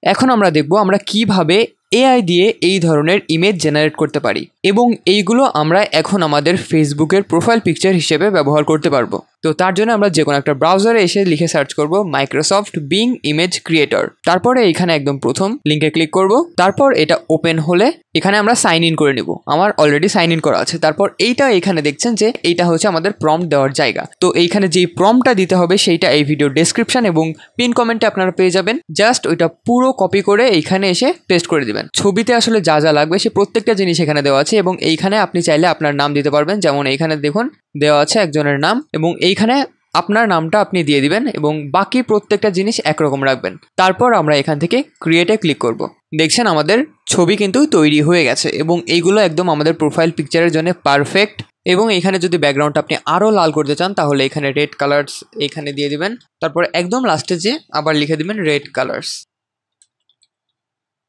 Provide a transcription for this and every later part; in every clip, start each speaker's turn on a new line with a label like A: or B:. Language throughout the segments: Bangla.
A: এখন আমরা দেখব আমরা কিভাবে এআই দিয়ে এই ধরনের ইমেজ জেনারেট করতে পারি এবং এইগুলো আমরা এখন আমাদের ফেসবুকের প্রোফাইল পিকচার হিসেবে ব্যবহার করতে পারবো। তো তার জন্য আমরা যে কোনো একটা ব্রাউজারে এসে লিখে সার্চ করব মাইক্রোসফট বিং ইমেজ ক্রিয়েটর। তারপরে এখানে একদম প্রথম লিঙ্কে ক্লিক করব। তারপর এটা ওপেন হলে এখানে আমরা সাইন ইন করে নিব। আমার অলরেডি সাইন ইন করা আছে। তারপর এইটা এখানে দেখছেন যে এইটা হচ্ছে আমাদের প্রম্পট দেওয়ার জায়গা। তো এইখানে যেই প্রম্পটটা দিতে হবে সেইটা এই ভিডিও ডেসক্রিপশন এবং পিন কমেন্টে আপনারা পেয়ে যাবেন। জাস্ট ওইটা পুরো কপি করে এইখানে এসে পেস্ট করে দিবেন। ছবিতে আসলে যা যা লাগবে সে প্রত্যেকটা জিনিস এখানে দেওয়া আছে এবং এইখানে আপনি চাইলে আপনার নাম দিতে পারবেন। যেমন এইখানে দেখুন দেওয়া আছে একজনের নাম এবং এইখানে আপনার নামটা আপনি দিয়ে দিবেন এবং বাকি প্রত্যেকটা জিনিস একরকম রাখবেন। তারপর আমরা এখান থেকে ক্রিয়েটে ক্লিক করব। দেখছেন আমাদের ছবি কিন্তু তৈরি হয়ে গেছে এবং এইগুলো একদম আমাদের প্রোফাইল পিকচারের জন্য পারফেক্ট। এবং এখানে যদি ব্যাকগ্রাউন্ডটা আপনি আরও লাল করতে চান তাহলে এখানে রেড কালার্স এখানে দিয়ে দিবেন। তারপর একদম লাস্টে যে আবার লিখে দিবেন রেড কালার্স।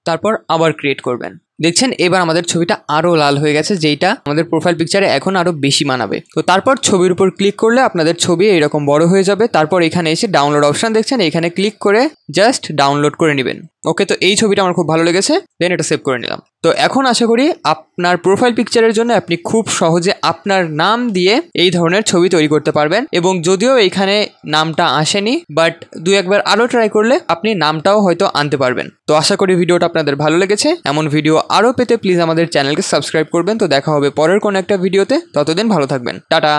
A: তারপর আবার ক্রিয়েট করবেন। দেখছেন এবার আমাদের ছবিটা আরও লাল হয়ে গেছে, যেইটা আমাদের প্রোফাইল পিকচারে এখন আরও বেশি মানাবে। তো তারপর ছবির উপর ক্লিক করলে আপনাদের ছবি এরকম বড় হয়ে যাবে। তারপর এখানে এসে ডাউনলোড অপশান দেখছেন, এখানে ক্লিক করে জাস্ট ডাউনলোড করে নেবেন। ওকে, তো এই ছবিটা আমার খুব ভালো লেগেছে, দেন এটা সেভ করে নিলাম। তো এখন আশা করি আপনার প্রোফাইল পিকচারের জন্য আপনি খুব সহজে আপনার নাম দিয়ে এই ধরনের ছবি তৈরি করতে পারবেন। এবং যদিও এখানে নামটা আসেনি, বাট দু একবার আরও ট্রাই করলে আপনি নামটাও হয়তো আনতে পারবেন। তো আশা করি ভিডিওটা আপনাদের ভালো লেগেছে। এমন ভিডিও আরও পেতে প্লিজ আমাদের চ্যানেলকে সাবস্ক্রাইব করবেন। তো দেখা হবে পরের কোনো একটা ভিডিওতে, ততদিন ভালো থাকবেন, টাটা।